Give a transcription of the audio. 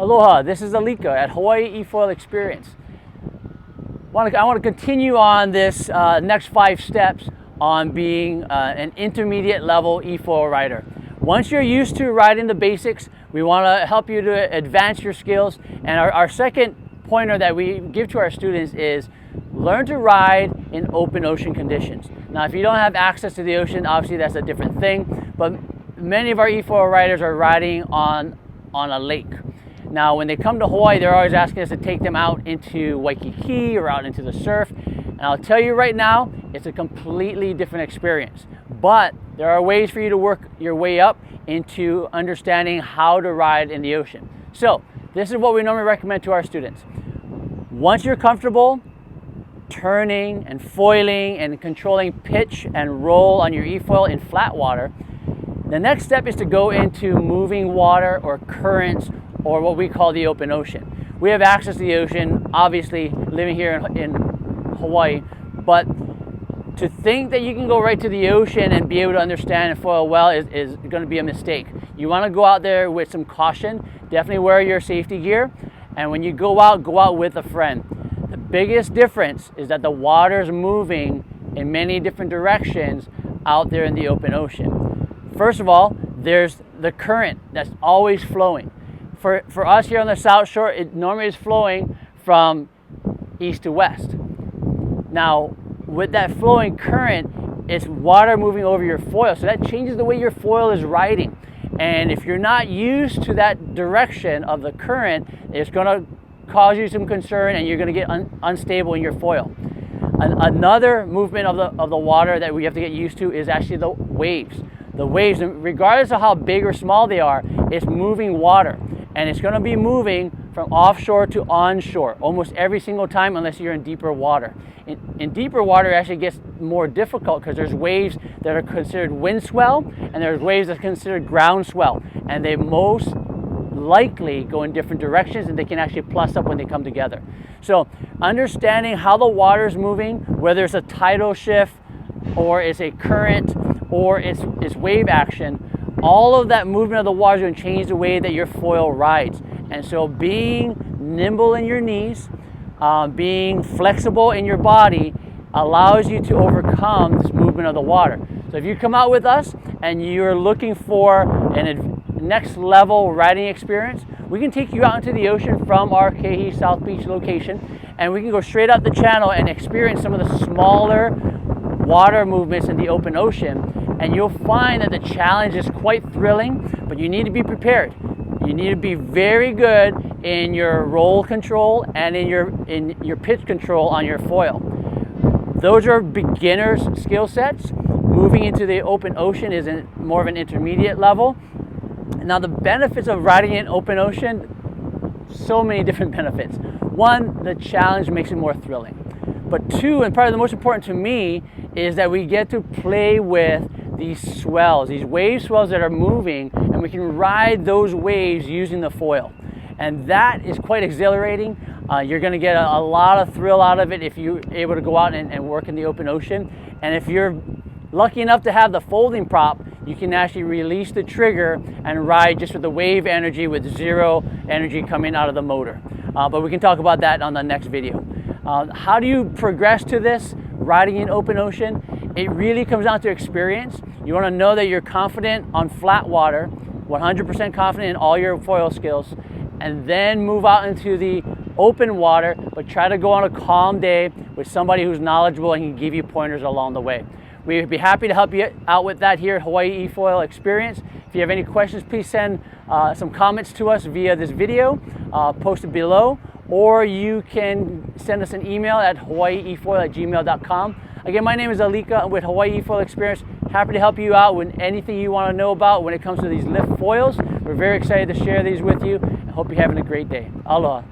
Aloha, this is Alika at Hawaii Efoil Experience. I want to continue on this next 5 steps on being an intermediate level eFoil rider. Once you're used to riding the basics, we want to help you to advance your skills. And our second pointer that we give to our students is learn to ride in open ocean conditions. Now, if you don't have access to the ocean, obviously that's a different thing, but many of our eFoil riders are riding on a lake. Now, when they come to Hawaii, they're always asking us to take them out into Waikiki or out into the surf. And I'll tell you right now, it's a completely different experience. But there are ways for you to work your way up into understanding how to ride in the ocean. So, this is what we normally recommend to our students. Once you're comfortable turning and foiling and controlling pitch and roll on your eFoil in flat water, the next step is to go into moving water or currents, or what we call the open ocean. We have access to the ocean, obviously living here in Hawaii, but to think that you can go right to the ocean and be able to understand and foil well is going to be a mistake. You want to go out there with some caution, definitely wear your safety gear, and when you go out with a friend. The biggest difference is that the water is moving in many different directions out there in the open ocean. First of all, there's the current that's always flowing. For us here on the South Shore, it normally is flowing from east to west. Now, with that flowing current, it's water moving over your foil, so that changes the way your foil is riding. And if you're not used to that direction of the current, it's going to cause you some concern, and you're going to get unstable in your foil. Another movement of the water that we have to get used to is actually the waves. The waves, regardless of how big or small they are, it's moving water. And it's going to be moving from offshore to onshore almost every single time, unless you're in deeper water. In deeper water, it actually gets more difficult because there's waves that are considered wind swell and there's waves that are considered ground swell. And they most likely go in different directions, and they can actually plus up when they come together. So understanding how the water is moving, whether it's a tidal shift or it's a current or it's wave action, all of that movement of the water is going to change the way that your foil rides. And so being nimble in your knees, being flexible in your body allows you to overcome this movement of the water. So if you come out with us and you're looking for a next level riding experience, we can take you out into the ocean from our Kehi South Beach location, and we can go straight up the channel and experience some of the smaller water movements in the open ocean. And you'll find that the challenge is quite thrilling, but you need to be prepared. You need to be very good in your roll control and in your pitch control on your foil. Those are beginner's skill sets. Moving into the open ocean is more of an intermediate level. Now, the benefits of riding in open ocean, so many different benefits. One, the challenge makes it more thrilling. But two, and probably the most important to me, is that we get to play with these swells, these wave swells that are moving, and we can ride those waves using the foil. And that is quite exhilarating. You're going to get a lot of thrill out of it if you're able to go out and work in the open ocean. And if you're lucky enough to have the folding prop, you can actually release the trigger and ride just with the wave energy with zero energy coming out of the motor. But we can talk about that on the next video. How do you progress to this riding in open ocean? It really comes down to experience. You want to know that you're confident on flat water, 100% confident in all your foil skills, and then move out into the open water, but try to go on a calm day with somebody who's knowledgeable and can give you pointers along the way. We'd be happy to help you out with that here at Hawaii Efoil Experience. If you have any questions, please send some comments to us via this video, posted below, or you can send us an email at hawaiiefoil@gmail.com. Again, my name is Alika with Hawaii Efoil Experience. Happy to help you out with anything you want to know about when it comes to these lift foils. We're very excited to share these with you, and hope you're having a great day. Aloha.